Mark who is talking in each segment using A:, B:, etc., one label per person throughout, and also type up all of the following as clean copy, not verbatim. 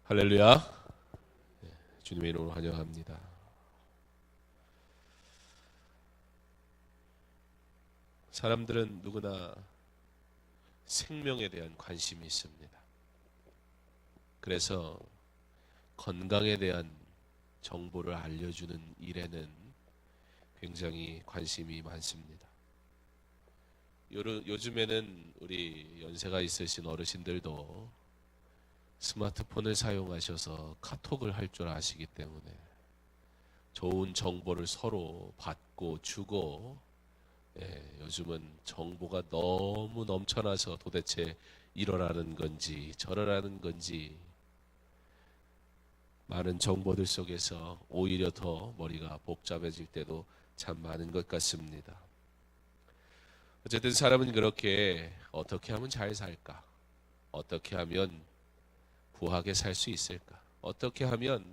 A: 할렐루야. 주님의 이름으로 환영합니다. 사람들은 누구나 생명에 대한 관심이 있습니다. 그래서 건강에 대한 정보를 알려주는 일에는 굉장히 관심이 많습니다. 요즘에는 우리 연세가 있으신 어르신들도 스마트폰을 사용하셔서 카톡을 할 줄 아시기 때문에 좋은 정보를 서로 받고 주고, 요즘은 정보가 너무 넘쳐나서 도대체 이러라는 건지 저러라는 건지 많은 정보들 속에서 오히려 더 머리가 복잡해질 때도 참 많은 것 같습니다. 어쨌든 사람은 그렇게 어떻게 하면 잘 살까? 어떻게 하면 부하게 살 수 있을까? 어떻게 하면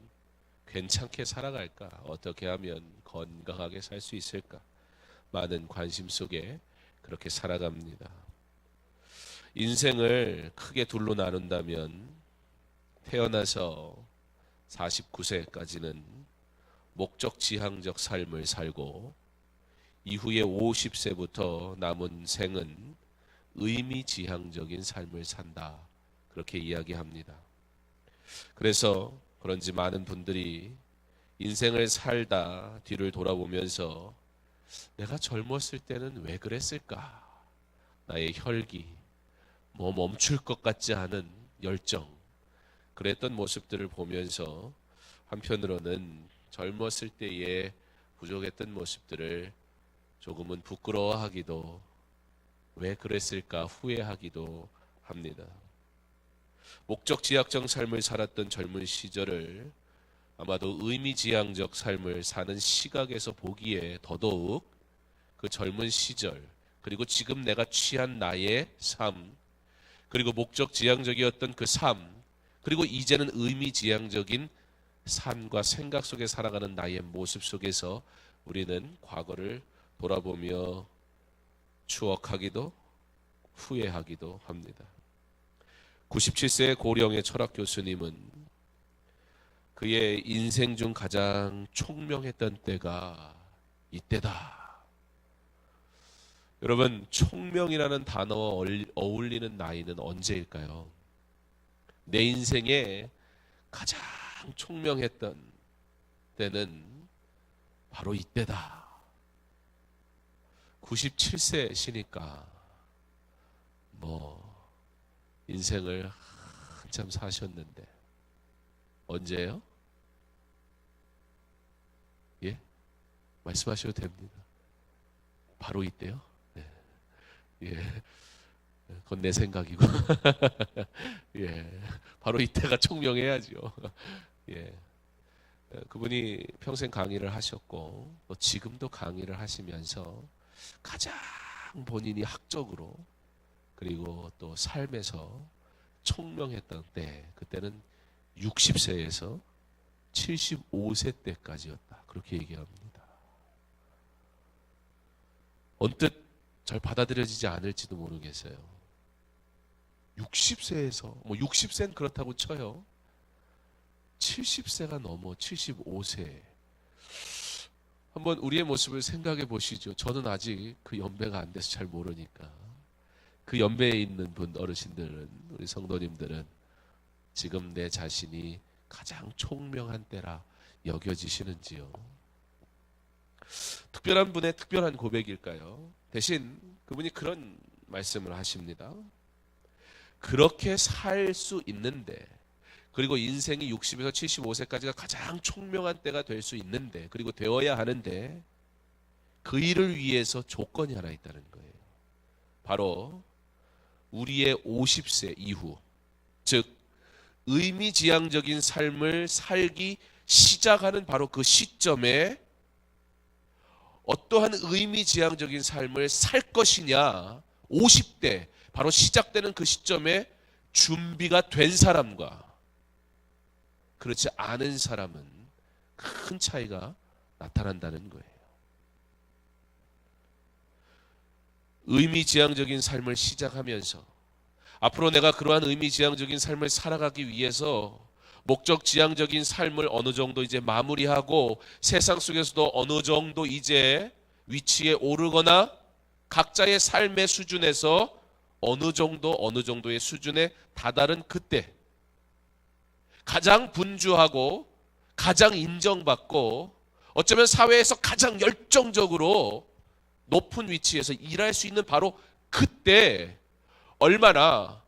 A: 괜찮게 살아갈까? 어떻게 하면 건강하게 살 수 있을까? 많은 관심 속에 그렇게 살아갑니다. 인생을 크게 둘로 나눈다면 태어나서 49세까지는 목적 지향적 삶을 살고, 이후에 50세부터 남은 생은 의미 지향적인 삶을 산다, 그렇게 이야기합니다. 그래서 그런지 많은 분들이 인생을 살다 뒤를 돌아보면서 내가 젊었을 때는 왜 그랬을까? 나의 혈기, 멈출 것 같지 않은 열정, 그랬던 모습들을 보면서 한편으로는 젊었을 때의 부족했던 모습들을 조금은 부끄러워하기도, 왜 그랬을까 후회하기도 합니다. 목적지향적 삶을 살았던 젊은 시절을 아마도 의미지향적 삶을 사는 시각에서 보기에 더더욱 그 젊은 시절, 그리고 지금 내가 취한 나의 삶, 그리고 목적지향적이었던 그 삶, 그리고 이제는 의미지향적인 삶과 생각 속에 살아가는 나의 모습 속에서 우리는 과거를 돌아보며 추억하기도 후회하기도 합니다. 97세의 고령의 철학 교수님은 그의 인생 중 가장 총명했던 때가 이때다. 여러분, 총명이라는 단어와 어울리는 나이는 언제일까요? 내 인생에 가장 총명했던 때는 바로 이때다. 97세시니까 인생을 한참 사셨는데 언제요? 예? 말씀하셔도 됩니다. 바로 이때요? 네. 예. 그건 내 생각이고. 예. 바로 이때가 총명해야죠. 예. 그분이 평생 강의를 하셨고, 또 지금도 강의를 하시면서 가장 본인이 학적으로, 그리고 또 삶에서 총명했던 때, 그때는 60세에서 75세 때까지였다, 그렇게 얘기합니다. 언뜻 잘 받아들여지지 않을지도 모르겠어요. 60세에서 60세는 그렇다고 쳐요. 70세가 넘어 75세. 한번 우리의 모습을 생각해 보시죠. 저는 아직 그 연배가 안 돼서 잘 모르니까. 그 연배에 있는 분, 어르신들은, 우리 성도님들은 지금 내 자신이 가장 총명한 때라 여겨지시는지요? 특별한 분의 특별한 고백일까요? 대신 그분이 그런 말씀을 하십니다. 그렇게 살 수 있는데, 그리고 인생이 60에서 75세까지가 가장 총명한 때가 될 수 있는데, 그리고 되어야 하는데, 그 일을 위해서 조건이 하나 있다는 거예요. 바로 우리의 50세 이후, 즉 의미지향적인 삶을 살기 시작하는 바로 그 시점에 어떠한 의미지향적인 삶을 살 것이냐, 50대 바로 시작되는 그 시점에 준비가 된 사람과 그렇지 않은 사람은 큰 차이가 나타난다는 거예요. 의미지향적인 삶을 시작하면서 앞으로 내가 그러한 의미지향적인 삶을 살아가기 위해서 목적지향적인 삶을 어느 정도 이제 마무리하고 세상 속에서도 어느 정도 이제 위치에 오르거나 각자의 삶의 수준에서 어느 정도의 수준에 다다른 그때 가장 분주하고 가장 인정받고 어쩌면 사회에서 가장 열정적으로 높은 위치에서 일할 수 있는 바로 그때 얼마나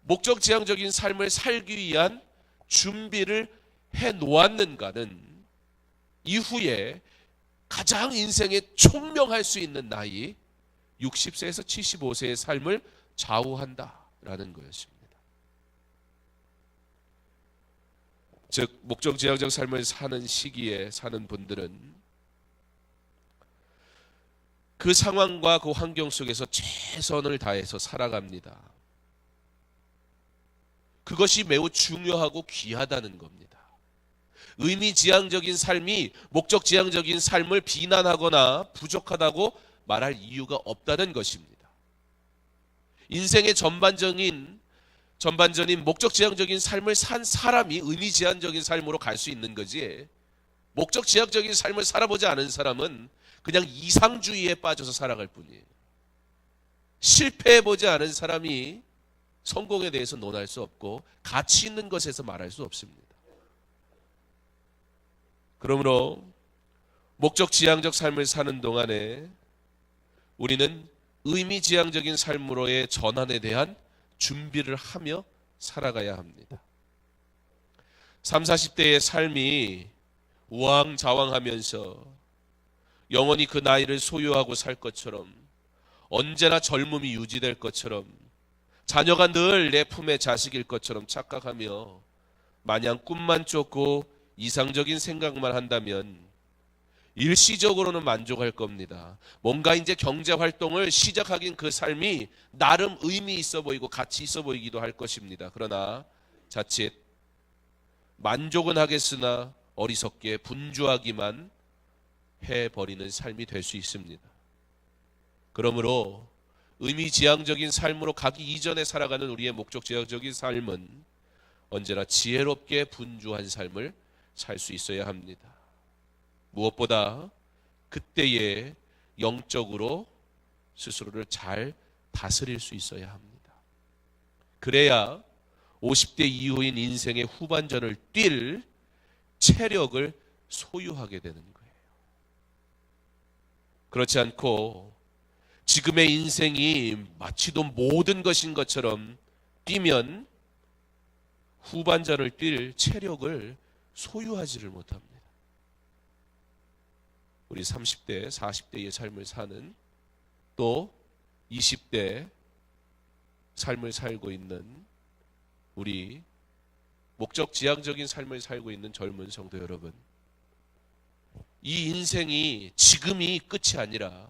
A: 목적지향적인 삶을 살기 위한 준비를 해 놓았는가는 이후에 가장 인생에 총명할 수 있는 나이 60세에서 75세의 삶을 좌우한다라는 것입니다. 즉 목적지향적 삶을 사는 시기에 사는 분들은 그 상황과 그 환경 속에서 최선을 다해서 살아갑니다. 그것이 매우 중요하고 귀하다는 겁니다. 의미지향적인 삶이 목적지향적인 삶을 비난하거나 부족하다고 말할 이유가 없다는 것입니다. 인생의 전반적인 목적지향적인 삶을 산 사람이 의미지향적인 삶으로 갈 수 있는 거지, 목적지향적인 삶을 살아보지 않은 사람은 그냥 이상주의에 빠져서 살아갈 뿐이에요. 실패해보지 않은 사람이 성공에 대해서 논할 수 없고 가치 있는 것에서 말할 수 없습니다. 그러므로 목적지향적 삶을 사는 동안에 우리는 의미지향적인 삶으로의 전환에 대한 준비를 하며 살아가야 합니다. 30, 40대의 삶이 우왕좌왕하면서 영원히 그 나이를 소유하고 살 것처럼, 언제나 젊음이 유지될 것처럼, 자녀가 늘 내 품의 자식일 것처럼 착각하며 마냥 꿈만 쫓고 이상적인 생각만 한다면 일시적으로는 만족할 겁니다. 뭔가 이제 경제 활동을 시작하긴 그 삶이 나름 의미 있어 보이고 가치 있어 보이기도 할 것입니다. 그러나 자칫 만족은 하겠으나 어리석게 분주하기만 해버리는 삶이 될 수 있습니다. 그러므로 의미지향적인 삶으로 가기 이전에 살아가는 우리의 목적지향적인 삶은 언제나 지혜롭게 분주한 삶을 살 수 있어야 합니다. 무엇보다 그때에 영적으로 스스로를 잘 다스릴 수 있어야 합니다. 그래야 50대 이후인 인생의 후반전을 뛸 체력을 소유하게 되는 거예요. 그렇지 않고 지금의 인생이 마치도 모든 것인 것처럼 뛰면 후반전을 뛸 체력을 소유하지를 못합니다. 우리 30대, 40대의 삶을 사는, 또 20대 삶을 살고 있는 우리 목적지향적인 삶을 살고 있는 젊은 성도 여러분, 이 인생이 지금이 끝이 아니라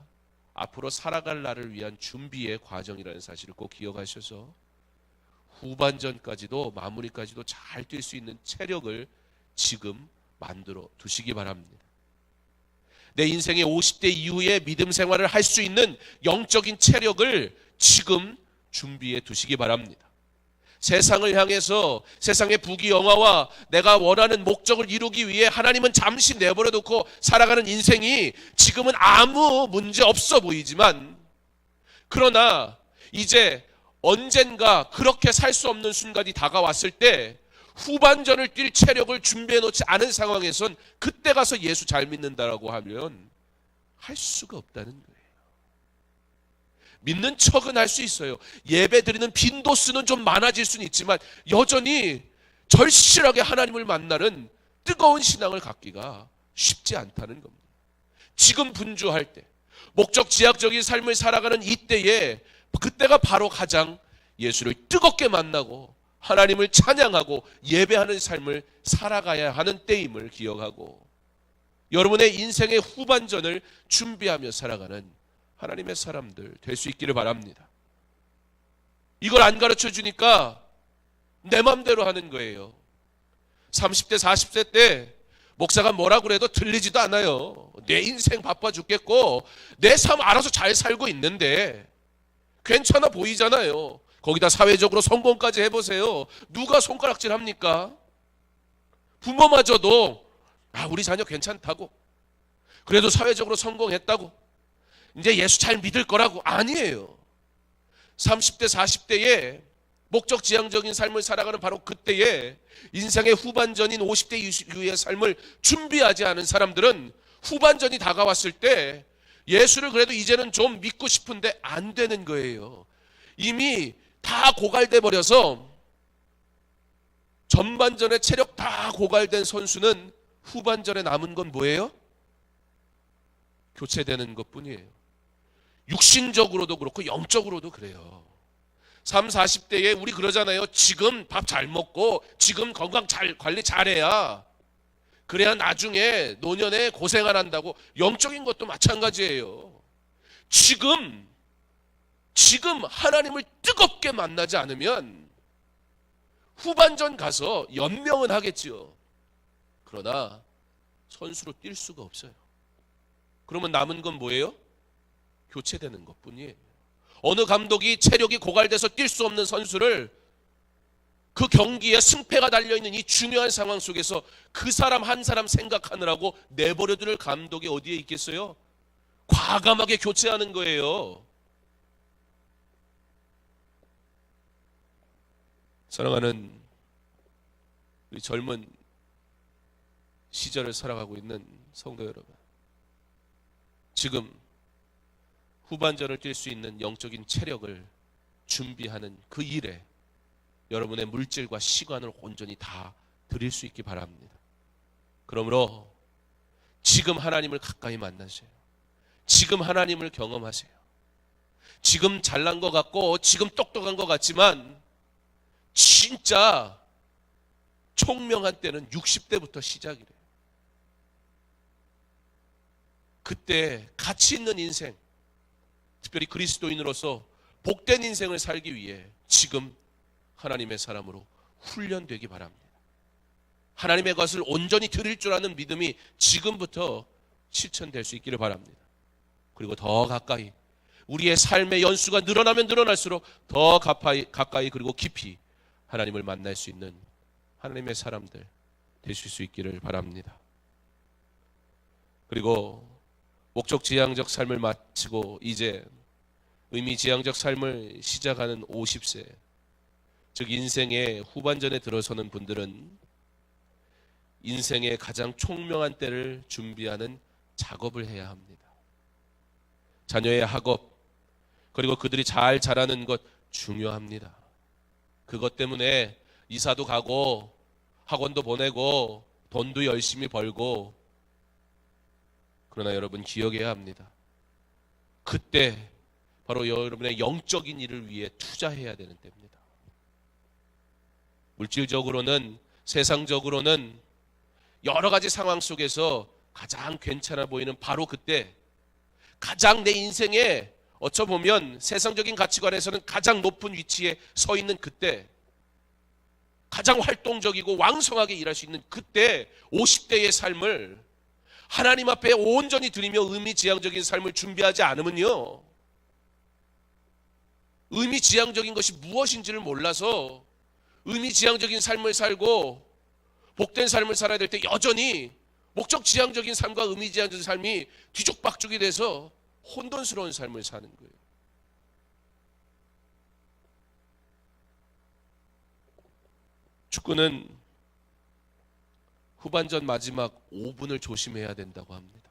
A: 앞으로 살아갈 날을 위한 준비의 과정이라는 사실을 꼭 기억하셔서 후반전까지도 마무리까지도 잘 뛸 수 있는 체력을 지금 만들어 두시기 바랍니다. 내 인생의 50대 이후에 믿음 생활을 할 수 있는 영적인 체력을 지금 준비해 두시기 바랍니다. 세상을 향해서 세상의 부귀영화와 내가 원하는 목적을 이루기 위해 하나님은 잠시 내버려 두고 살아가는 인생이 지금은 아무 문제 없어 보이지만, 그러나 이제 언젠가 그렇게 살 수 없는 순간이 다가왔을 때 후반전을 뛸 체력을 준비해 놓지 않은 상황에선 그때 가서 예수 잘 믿는다라고 하면 할 수가 없다는 거예요. 믿는 척은 할 수 있어요. 예배 드리는 빈도수는 좀 많아질 수는 있지만 여전히 절실하게 하나님을 만나는 뜨거운 신앙을 갖기가 쉽지 않다는 겁니다. 지금 분주할 때, 목적지향적인 삶을 살아가는 이때에, 그때가 바로 가장 예수를 뜨겁게 만나고 하나님을 찬양하고 예배하는 삶을 살아가야 하는 때임을 기억하고, 여러분의 인생의 후반전을 준비하며 살아가는 하나님의 사람들 될 수 있기를 바랍니다. 이걸 안 가르쳐 주니까 내 맘대로 하는 거예요. 30대 40세 때 목사가 뭐라 그래도 들리지도 않아요. 내 인생 바빠 죽겠고 내 삶 알아서 잘 살고 있는데 괜찮아 보이잖아요. 거기다 사회적으로 성공까지 해보세요. 누가 손가락질 합니까? 부모마저도 우리 자녀 괜찮다고, 그래도 사회적으로 성공했다고, 이제 예수 잘 믿을 거라고. 아니에요. 30대 40대에 목적지향적인 삶을 살아가는 바로 그때에 인생의 후반전인 50대 이후의 삶을 준비하지 않은 사람들은 후반전이 다가왔을 때 예수를 그래도 이제는 좀 믿고 싶은데 안 되는 거예요. 이미 다 고갈돼 버려서 전반전에 체력 다 고갈된 선수는 후반전에 남은 건 뭐예요? 교체되는 것뿐이에요. 육신적으로도 그렇고 영적으로도 그래요. 30, 40대에 우리 그러잖아요. 지금 밥 잘 먹고 지금 건강 잘 관리 잘해야, 그래야 나중에 노년에 고생 안 한다고. 영적인 것도 마찬가지예요. 지금 하나님을 뜨겁게 만나지 않으면 후반전 가서 연명은 하겠지요. 그러나 선수로 뛸 수가 없어요. 그러면 남은 건 뭐예요? 교체되는 것뿐이에요. 어느 감독이 체력이 고갈돼서 뛸 수 없는 선수를 그 경기에 승패가 달려있는 이 중요한 상황 속에서 그 사람 한 사람 생각하느라고 내버려둘 감독이 어디에 있겠어요? 과감하게 교체하는 거예요. 사랑하는 우리 젊은 시절을 살아가고 있는 성도 여러분, 지금 후반전을 뛸 수 있는 영적인 체력을 준비하는 그 일에 여러분의 물질과 시간을 온전히 다 드릴 수 있기 바랍니다. 그러므로 지금 하나님을 가까이 만나세요. 지금 하나님을 경험하세요. 지금 잘난 것 같고 지금 똑똑한 것 같지만 진짜 총명한 때는 60대부터 시작이래요. 그때 가치 있는 인생, 특별히 그리스도인으로서 복된 인생을 살기 위해 지금 하나님의 사람으로 훈련되기 바랍니다. 하나님의 것을 온전히 드릴 줄 아는 믿음이 지금부터 실천될 수 있기를 바랍니다. 그리고 더 가까이, 우리의 삶의 연수가 늘어나면 늘어날수록 더 가까이 그리고 깊이 하나님을 만날 수 있는 하나님의 사람들 되실 수 있기를 바랍니다. 그리고 목적지향적 삶을 마치고 이제 의미지향적 삶을 시작하는 50세, 즉 인생의 후반전에 들어서는 분들은 인생의 가장 총명한 때를 준비하는 작업을 해야 합니다. 자녀의 학업, 그리고 그들이 잘 자라는 것 중요합니다. 그것 때문에 이사도 가고 학원도 보내고 돈도 열심히 벌고, 그러나 여러분 기억해야 합니다. 그때 바로 여러분의 영적인 일을 위해 투자해야 되는 때입니다. 물질적으로는, 세상적으로는 여러 가지 상황 속에서 가장 괜찮아 보이는 바로 그때, 가장 내 인생에 어쩌보면 세상적인 가치관에서는 가장 높은 위치에 서 있는 그때, 가장 활동적이고 왕성하게 일할 수 있는 그때 50대의 삶을 하나님 앞에 온전히 드리며 의미지향적인 삶을 준비하지 않으면요, 의미지향적인 것이 무엇인지를 몰라서 의미지향적인 삶을 살고 복된 삶을 살아야 될 때 여전히 목적지향적인 삶과 의미지향적인 삶이 뒤죽박죽이 돼서 혼돈스러운 삶을 사는 거예요. 축구는 후반전 마지막 5분을 조심해야 된다고 합니다.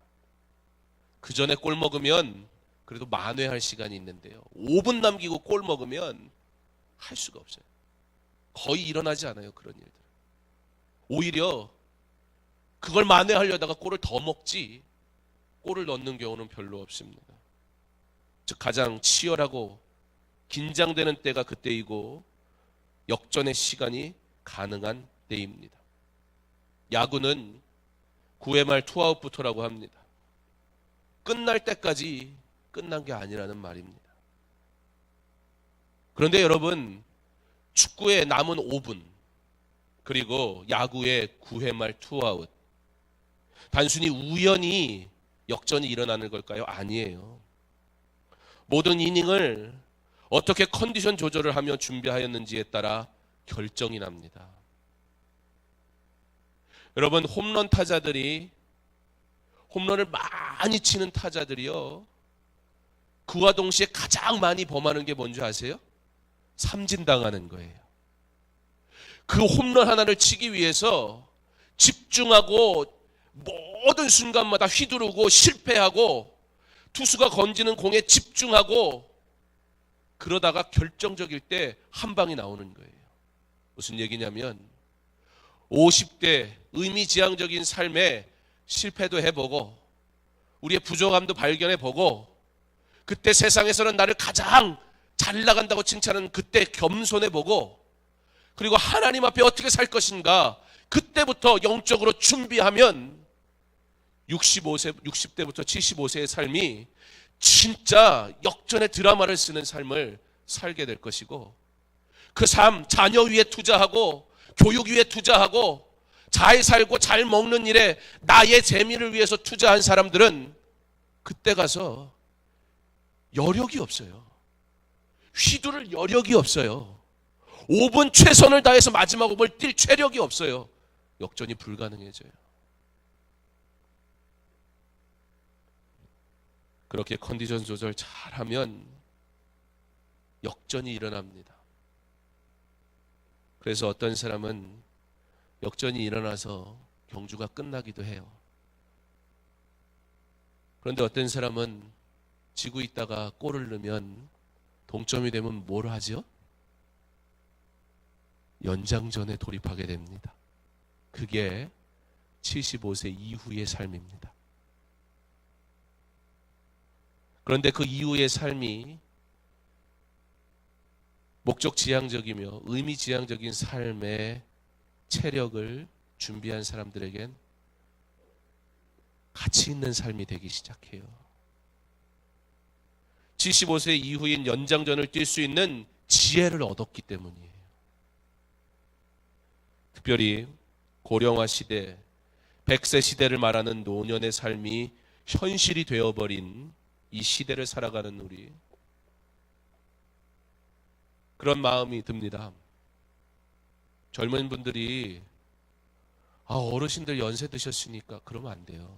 A: 그 전에 골 먹으면 그래도 만회할 시간이 있는데요, 5분 남기고 골 먹으면 할 수가 없어요. 거의 일어나지 않아요, 그런 일들. 오히려 그걸 만회하려다가 골을 더 먹지 골을 넣는 경우는 별로 없습니다. 즉 가장 치열하고 긴장되는 때가 그때이고 역전의 시간이 가능한 때입니다. 야구는 9회 말 투아웃부터라고 합니다. 끝날 때까지 끝난 게 아니라는 말입니다. 그런데 여러분, 축구의 남은 5분, 그리고 야구의 9회 말 투아웃, 단순히 우연히 역전이 일어나는 걸까요? 아니에요. 모든 이닝을 어떻게 컨디션 조절을 하며 준비하였는지에 따라 결정이 납니다. 여러분, 홈런 타자들이, 홈런을 많이 치는 타자들이요, 그와 동시에 가장 많이 범하는 게 뭔지 아세요? 삼진당하는 거예요. 그 홈런 하나를 치기 위해서 집중하고 모든 순간마다 휘두르고 실패하고 투수가 건지는 공에 집중하고 그러다가 결정적일 때 한 방이 나오는 거예요. 무슨 얘기냐면 50대 의미지향적인 삶에 실패도 해보고 우리의 부족함도 발견해보고 그때 세상에서는 나를 가장 잘 나간다고 칭찬하는 그때 겸손해보고 그리고 하나님 앞에 어떻게 살 것인가 그때부터 영적으로 준비하면 60대부터 75세의 삶이 진짜 역전의 드라마를 쓰는 삶을 살게 될 것이고 그 삶, 자녀 위에 투자하고 교육 위에 투자하고 잘 살고 잘 먹는 일에 나의 재미를 위해서 투자한 사람들은 그때 가서 여력이 없어요. 휘두를 여력이 없어요. 5분 최선을 다해서 마지막 5분을 뛸 체력이 없어요. 역전이 불가능해져요. 그렇게 컨디션 조절 잘하면 역전이 일어납니다. 그래서 어떤 사람은 역전이 일어나서 경주가 끝나기도 해요. 그런데 어떤 사람은 지고 있다가 골을 넣으면 동점이 되면 뭘 하죠? 연장전에 돌입하게 됩니다. 그게 75세 이후의 삶입니다. 그런데 그 이후의 삶이 목적지향적이며 의미지향적인 삶의 체력을 준비한 사람들에겐 가치 있는 삶이 되기 시작해요. 75세 이후인 연장전을 뛸 수 있는 지혜를 얻었기 때문이에요. 특별히 고령화 시대, 100세 시대를 말하는 노년의 삶이 현실이 되어버린 이 시대를 살아가는 우리, 그런 마음이 듭니다. 젊은 분들이 어르신들 연세 드셨으니까 그러면 안 돼요.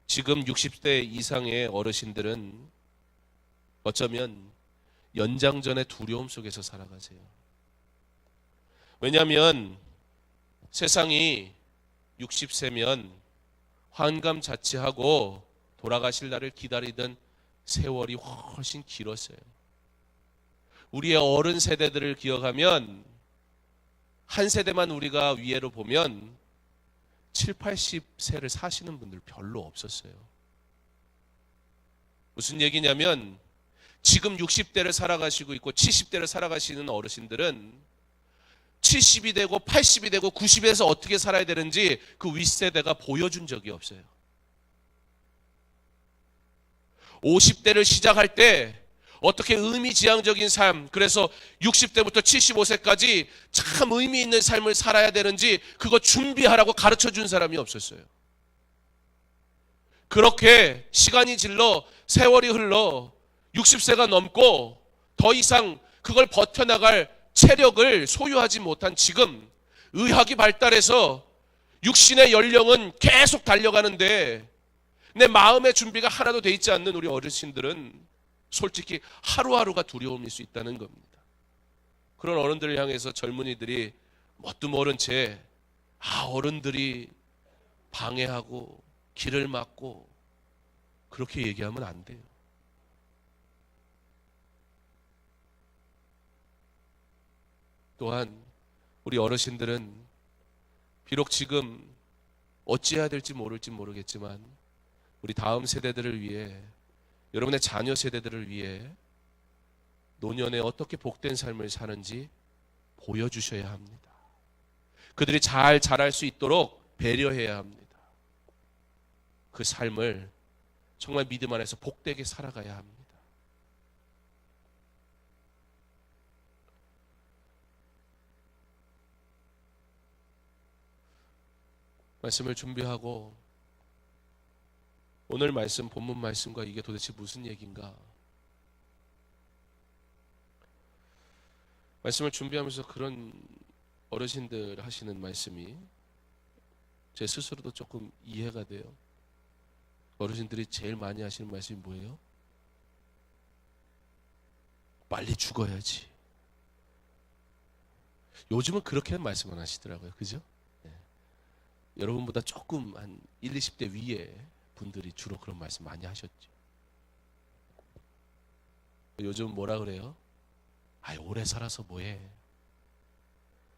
A: 지금 60대 이상의 어르신들은 어쩌면 연장전의 두려움 속에서 살아가세요. 왜냐하면 세상이 60세면 환감자치하고 돌아가실 날을 기다리던 세월이 훨씬 길었어요. 우리의 어른 세대들을 기억하면 한 세대만 우리가 위에로 보면 7, 80세를 사시는 분들 별로 없었어요. 무슨 얘기냐면 지금 60대를 살아가시고 있고 70대를 살아가시는 어르신들은 70이 되고 80이 되고 90에서 어떻게 살아야 되는지 그 윗세대가 보여준 적이 없어요. 50대를 시작할 때 어떻게 의미지향적인 삶, 그래서 60대부터 75세까지 참 의미 있는 삶을 살아야 되는지 그거 준비하라고 가르쳐 준 사람이 없었어요. 그렇게 시간이 질러 세월이 흘러 60세가 넘고 더 이상 그걸 버텨나갈 체력을 소유하지 못한 지금 의학이 발달해서 육신의 연령은 계속 달려가는데 내 마음의 준비가 하나도 돼 있지 않는 우리 어르신들은 솔직히 하루하루가 두려움일 수 있다는 겁니다. 그런 어른들을 향해서 젊은이들이 뭣도 모른 채 어른들이 방해하고 길을 막고 그렇게 얘기하면 안 돼요. 또한 우리 어르신들은 비록 지금 어찌해야 될지 모르겠지만 우리 다음 세대들을 위해, 여러분의 자녀 세대들을 위해 노년에 어떻게 복된 삶을 사는지 보여주셔야 합니다. 그들이 잘 자랄 수 있도록 배려해야 합니다. 그 삶을 정말 믿음 안에서 복되게 살아가야 합니다. 말씀을 준비하고 오늘 말씀, 본문 말씀과 이게 도대체 무슨 얘기인가? 말씀을 준비하면서 그런 어르신들 하시는 말씀이 제 스스로도 조금 이해가 돼요. 어르신들이 제일 많이 하시는 말씀이 뭐예요? 빨리 죽어야지. 요즘은 그렇게 말씀을 하시더라고요. 그죠? 네. 여러분보다 조금 한 1, 20대 위에 분들이 주로 그런 말씀 많이 하셨죠. 요즘 뭐라 그래요? 아이, 오래 살아서 뭐해?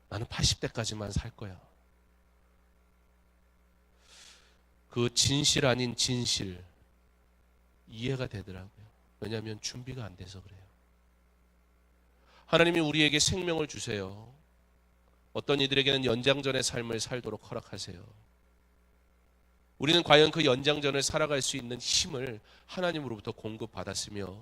A: 나는 80대까지만 살 거야. 그 진실 아닌 진실 이해가 되더라고요. 왜냐하면 준비가 안 돼서 그래요. 하나님이 우리에게 생명을 주세요. 어떤 이들에게는 연장전의 삶을 살도록 허락하세요. 우리는 과연 그 연장전을 살아갈 수 있는 힘을 하나님으로부터 공급받았으며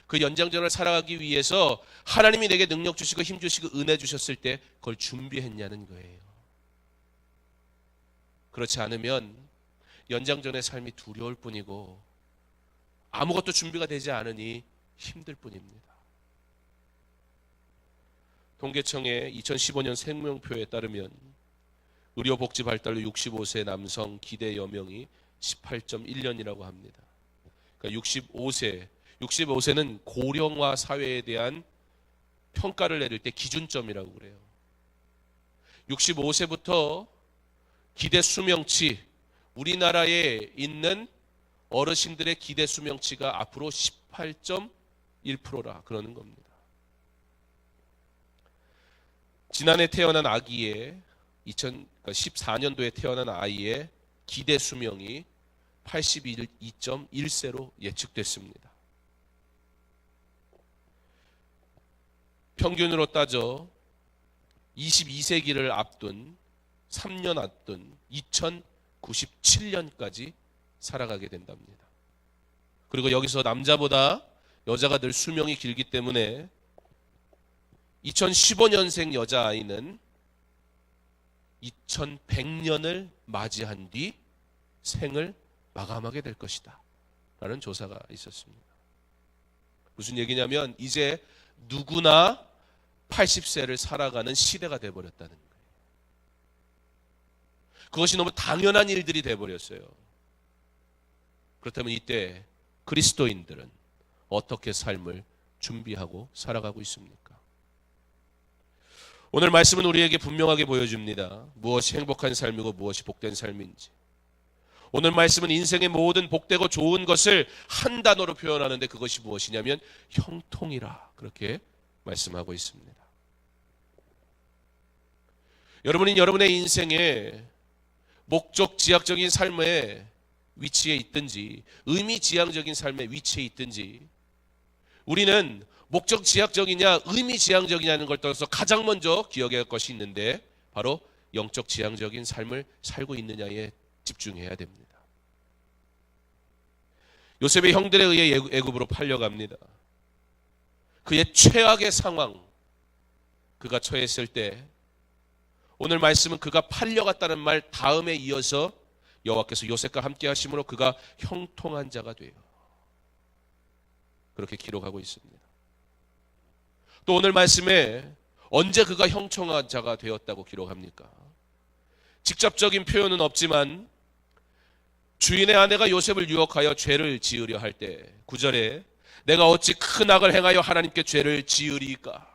A: 그 연장전을 살아가기 위해서 하나님이 내게 능력 주시고 힘 주시고 은혜 주셨을 때 그걸 준비했냐는 거예요. 그렇지 않으면 연장전의 삶이 두려울 뿐이고 아무것도 준비가 되지 않으니 힘들 뿐입니다. 통계청의 2015년 생명표에 따르면 의료복지 발달로 65세 남성 기대 여명이 18.1년이라고 합니다. 그러니까 65세는 고령화 사회에 대한 평가를 내릴 때 기준점이라고 그래요. 65세부터 기대 수명치, 우리나라에 있는 어르신들의 기대 수명치가 앞으로 18.1%라 그러는 겁니다. 지난해 태어난 아기의 2014년도에 태어난 아이의 기대 수명이 82.1세로 예측됐습니다. 평균으로 따져 22세기를 앞둔 3년 앞둔 2097년까지 살아가게 된답니다. 그리고 여기서 남자보다 여자가 늘 수명이 길기 때문에 2015년생 여자아이는 2100년을 맞이한 뒤 생을 마감하게 될 것이다 라는 조사가 있었습니다. 무슨 얘기냐면 이제 누구나 80세를 살아가는 시대가 돼버렸다는 거예요. 그것이 너무 당연한 일들이 돼버렸어요. 그렇다면 이때 그리스도인들은 어떻게 삶을 준비하고 살아가고 있습니까? 오늘 말씀은 우리에게 분명하게 보여줍니다. 무엇이 행복한 삶이고 무엇이 복된 삶인지. 오늘 말씀은 인생의 모든 복되고 좋은 것을 한 단어로 표현하는데 그것이 무엇이냐면 형통이라 그렇게 말씀하고 있습니다. 여러분이 여러분의 인생에 목적 지향적인 삶의 위치에 있든지 의미 지향적인 삶의 위치에 있든지 우리는 목적 지향적이냐 의미 지향적이냐는 걸 떠나서 가장 먼저 기억해야 할 것이 있는데 바로 영적 지향적인 삶을 살고 있느냐에 집중해야 됩니다. 요셉의 형들에 의해 애굽으로 팔려갑니다. 그의 최악의 상황 그가 처했을 때 오늘 말씀은 그가 팔려갔다는 말 다음에 이어서 여호와께서 요셉과 함께 하심으로 그가 형통한 자가 돼요. 그렇게 기록하고 있습니다. 또 오늘 말씀에 언제 그가 형통한 자가 되었다고 기록합니까? 직접적인 표현은 없지만 주인의 아내가 요셉을 유혹하여 죄를 지으려 할 때 9절에 내가 어찌 큰 악을 행하여 하나님께 죄를 지으리까?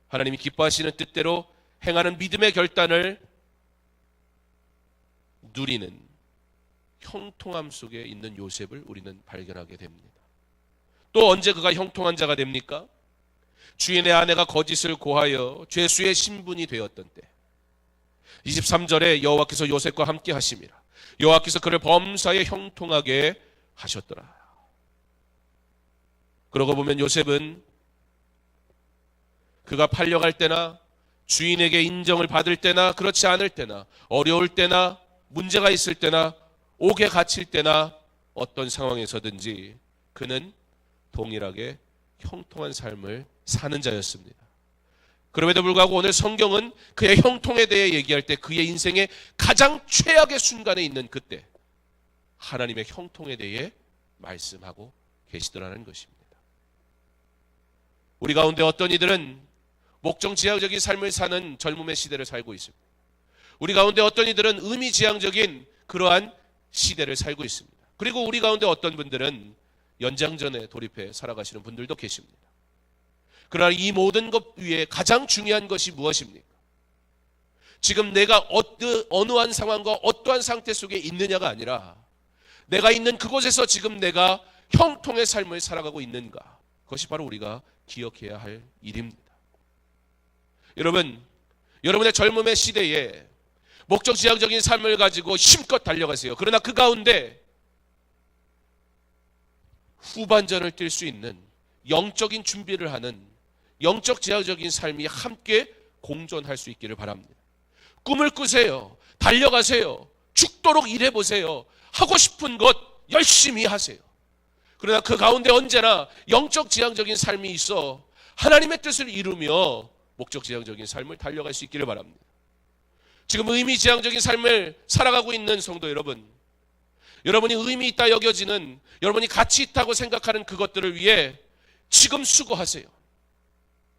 A: 하나님이 기뻐하시는 뜻대로 행하는 믿음의 결단을 누리는 형통함 속에 있는 요셉을 우리는 발견하게 됩니다. 또 언제 그가 형통한 자가 됩니까? 주인의 아내가 거짓을 고하여 죄수의 신분이 되었던 때 23절에 여호와께서 요셉과 함께 하심이라 여호와께서 그를 범사에 형통하게 하셨더라. 그러고 보면 요셉은 그가 팔려갈 때나 주인에게 인정을 받을 때나 그렇지 않을 때나 어려울 때나 문제가 있을 때나 옥에 갇힐 때나 어떤 상황에서든지 그는 동일하게 형통한 삶을 사는 자였습니다. 그럼에도 불구하고 오늘 성경은 그의 형통에 대해 얘기할 때 그의 인생의 가장 최악의 순간에 있는 그때 하나님의 형통에 대해 말씀하고 계시더라는 것입니다. 우리 가운데 어떤 이들은 목적지향적인 삶을 사는 젊음의 시대를 살고 있습니다. 우리 가운데 어떤 이들은 의미지향적인 그러한 시대를 살고 있습니다. 그리고 우리 가운데 어떤 분들은 연장전에 돌입해 살아가시는 분들도 계십니다. 그러나 이 모든 것 위에 가장 중요한 것이 무엇입니까? 지금 내가 어느 한 상황과 어떠한 상태 속에 있느냐가 아니라 내가 있는 그곳에서 지금 내가 형통의 삶을 살아가고 있는가, 그것이 바로 우리가 기억해야 할 일입니다. 여러분, 여러분의 젊음의 시대에 목적지향적인 삶을 가지고 힘껏 달려가세요. 그러나 그 가운데 후반전을 뛸 수 있는 영적인 준비를 하는 영적지향적인 삶이 함께 공존할 수 있기를 바랍니다. 꿈을 꾸세요. 달려가세요. 죽도록 일해보세요. 하고 싶은 것 열심히 하세요. 그러나 그 가운데 언제나 영적지향적인 삶이 있어 하나님의 뜻을 이루며 목적지향적인 삶을 달려갈 수 있기를 바랍니다. 지금 의미지향적인 삶을 살아가고 있는 성도 여러분, 여러분이 의미 있다 여겨지는, 여러분이 가치 있다고 생각하는 그것들을 위해 지금 수고하세요.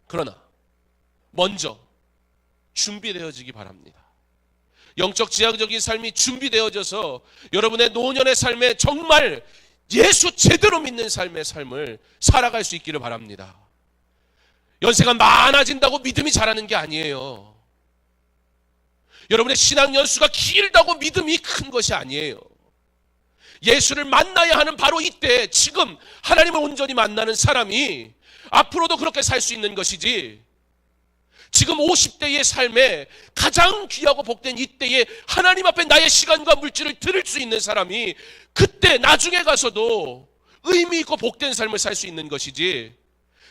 A: 그러나 먼저 준비되어지기 바랍니다. 영적 지향적인 삶이 준비되어져서 여러분의 노년의 삶에 정말 예수 제대로 믿는 삶을 살아갈 수 있기를 바랍니다. 연세가 많아진다고 믿음이 자라는 게 아니에요. 여러분의 신앙 연수가 길다고 믿음이 큰 것이 아니에요. 예수를 만나야 하는 바로 이때, 지금 하나님을 온전히 만나는 사람이 앞으로도 그렇게 살 수 있는 것이지, 지금 50대의 삶에 가장 귀하고 복된 이때에 하나님 앞에 나의 시간과 물질을 드릴 수 있는 사람이 그때 나중에 가서도 의미 있고 복된 삶을 살 수 있는 것이지,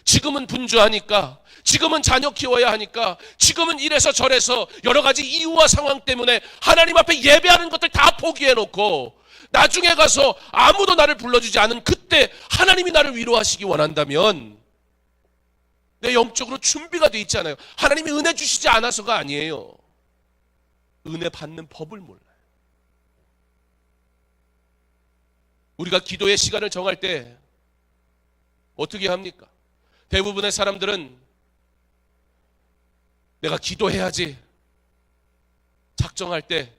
A: 지금은 분주하니까, 지금은 자녀 키워야 하니까, 지금은 이래서 저래서 여러 가지 이유와 상황 때문에 하나님 앞에 예배하는 것들 다 포기해놓고 나중에 가서 아무도 나를 불러주지 않은 그때 하나님이 나를 위로하시기 원한다면 내 영적으로 준비가 돼 있지 않아요. 하나님이 은혜 주시지 않아서가 아니에요. 은혜 받는 법을 몰라요. 우리가 기도의 시간을 정할 때 어떻게 합니까? 대부분의 사람들은 내가 기도해야지 작정할 때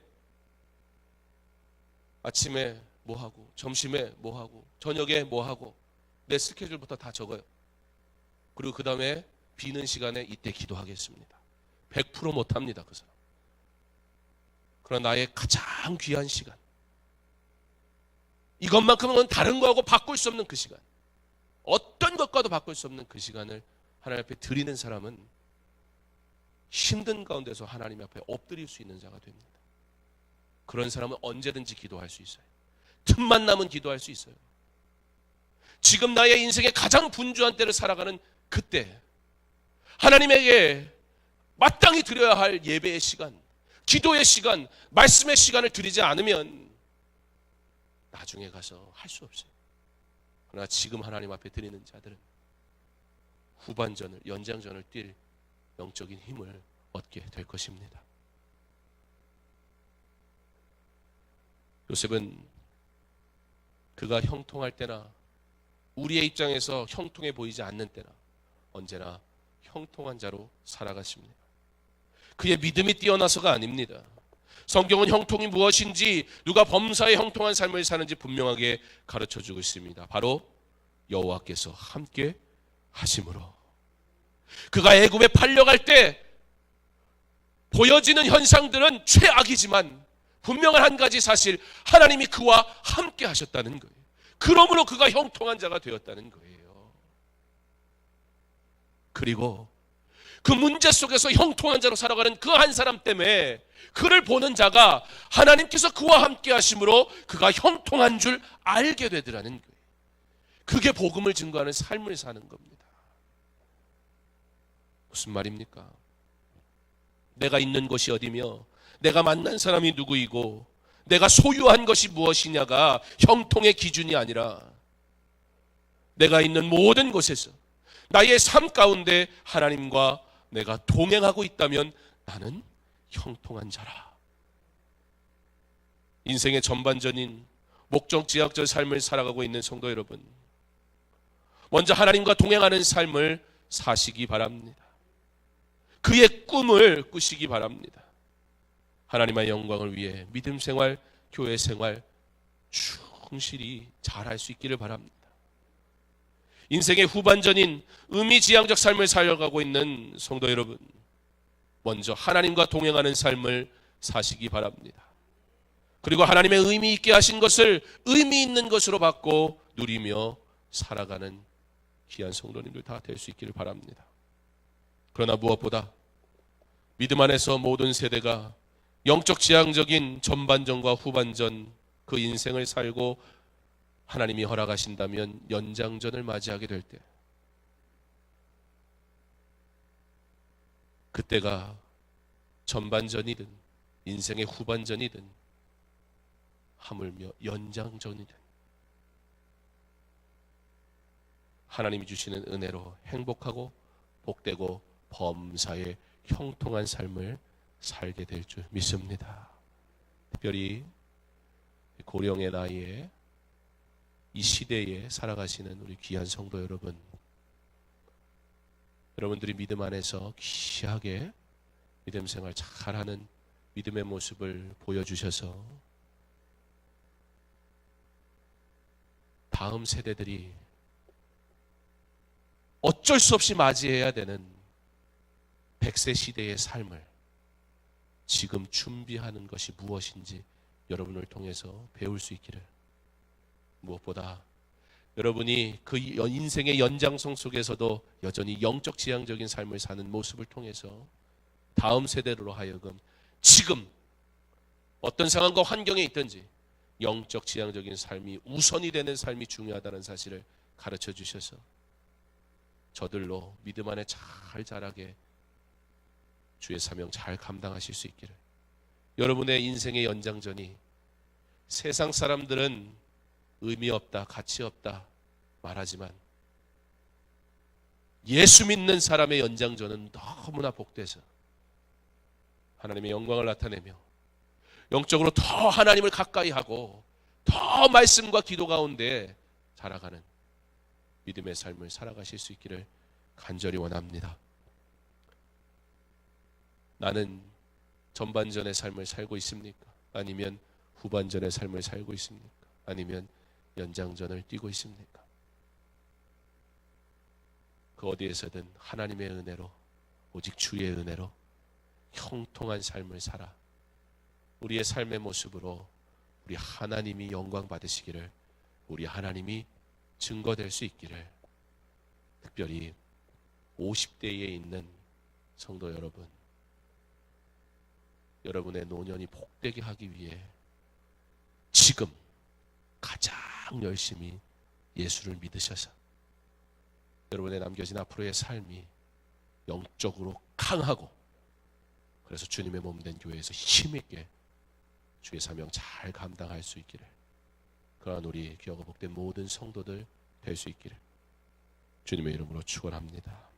A: 아침에 뭐하고, 점심에 뭐하고, 저녁에 뭐하고 내 스케줄부터 다 적어요. 그리고 그 다음에 비는 시간에 이때 기도하겠습니다. 100% 못합니다, 그 사람. 그러나 나의 가장 귀한 시간, 이것만큼은 다른 거하고 바꿀 수 없는 그 시간, 어떤 것과도 바꿀 수 없는 그 시간을 하나님 앞에 드리는 사람은 힘든 가운데서 하나님 앞에 엎드릴 수 있는 자가 됩니다. 그런 사람은 언제든지 기도할 수 있어요. 틈만 나면 기도할 수 있어요. 지금 나의 인생의 가장 분주한 때를 살아가는 그때 하나님에게 마땅히 드려야 할 예배의 시간, 기도의 시간, 말씀의 시간을 드리지 않으면 나중에 가서 할 수 없어요. 그러나 지금 하나님 앞에 드리는 자들은 후반전을, 연장전을 뛸 영적인 힘을 얻게 될 것입니다. 요셉은 그가 형통할 때나 우리의 입장에서 형통해 보이지 않는 때나 언제나 형통한 자로 살아갔습니다. 그의 믿음이 뛰어나서가 아닙니다. 성경은 형통이 무엇인지, 누가 범사에 형통한 삶을 사는지 분명하게 가르쳐주고 있습니다. 바로 여호와께서 함께 하심으로. 그가 애굽에 팔려갈 때 보여지는 현상들은 최악이지만 분명한 한 가지 사실, 하나님이 그와 함께 하셨다는 거예요. 그러므로 그가 형통한 자가 되었다는 거예요. 그리고 그 문제 속에서 형통한 자로 살아가는 그 한 사람 때문에 그를 보는 자가 하나님께서 그와 함께 하심으로 그가 형통한 줄 알게 되더라는 거예요. 그게 복음을 증거하는 삶을 사는 겁니다. 무슨 말입니까? 내가 있는 곳이 어디며 내가 만난 사람이 누구이고 내가 소유한 것이 무엇이냐가 형통의 기준이 아니라 내가 있는 모든 곳에서 나의 삶 가운데 하나님과 내가 동행하고 있다면 나는 형통한 자라. 인생의 전반전인 목적지향적 삶을 살아가고 있는 성도 여러분, 먼저 하나님과 동행하는 삶을 사시기 바랍니다. 그의 꿈을 꾸시기 바랍니다. 하나님의 영광을 위해 믿음 생활, 교회 생활 충실히 잘할 수 있기를 바랍니다. 인생의 후반전인 의미지향적 삶을 살아가고 있는 성도 여러분, 먼저 하나님과 동행하는 삶을 사시기 바랍니다. 그리고 하나님의 의미 있게 하신 것을 의미 있는 것으로 받고 누리며 살아가는 귀한 성도님들 다 될 수 있기를 바랍니다. 그러나 무엇보다 믿음 안에서 모든 세대가 영적 지향적인 전반전과 후반전 그 인생을 살고 하나님이 허락하신다면 연장전을 맞이하게 될 때, 그때가 전반전이든 인생의 후반전이든 하물며 연장전이든 하나님이 주시는 은혜로 행복하고 복되고 범사에 형통한 삶을 살게 될 줄 믿습니다. 특별히 고령의 나이에 이 시대에 살아가시는 우리 귀한 성도 여러분, 여러분들이 믿음 안에서 귀하게 믿음 생활 잘하는 믿음의 모습을 보여주셔서 다음 세대들이 어쩔 수 없이 맞이해야 되는 100세 시대의 삶을 지금 준비하는 것이 무엇인지 여러분을 통해서 배울 수 있기를, 무엇보다 여러분이 그 인생의 연장성 속에서도 여전히 영적 지향적인 삶을 사는 모습을 통해서 다음 세대로 하여금 지금 어떤 상황과 환경에 있든지 영적 지향적인 삶이 우선이 되는 삶이 중요하다는 사실을 가르쳐 주셔서 저들로 믿음 안에 잘 자라게 주의 사명 잘 감당하실 수 있기를, 여러분의 인생의 연장전이 세상 사람들은 의미 없다, 가치 없다 말하지만 예수 믿는 사람의 연장전은 너무나 복돼서 하나님의 영광을 나타내며 영적으로 더 하나님을 가까이 하고 더 말씀과 기도 가운데 자라가는 믿음의 삶을 살아가실 수 있기를 간절히 원합니다. 나는 전반전의 삶을 살고 있습니까? 아니면 후반전의 삶을 살고 있습니까? 아니면 연장전을 뛰고 있습니까? 그 어디에서든 하나님의 은혜로, 오직 주의 은혜로 형통한 삶을 살아 우리의 삶의 모습으로 우리 하나님이 영광 받으시기를, 우리 하나님이 증거될 수 있기를, 특별히 50대에 있는 성도 여러분, 여러분의 노년이 복되게 하기 위해 지금 가장 열심히 예수를 믿으셔서 여러분의 남겨진 앞으로의 삶이 영적으로 강하고, 그래서 주님의 몸된 교회에서 힘있게 주의 사명 잘 감당할 수 있기를, 그러한 우리 귀하고 복된 모든 성도들 될 수 있기를 주님의 이름으로 축원합니다.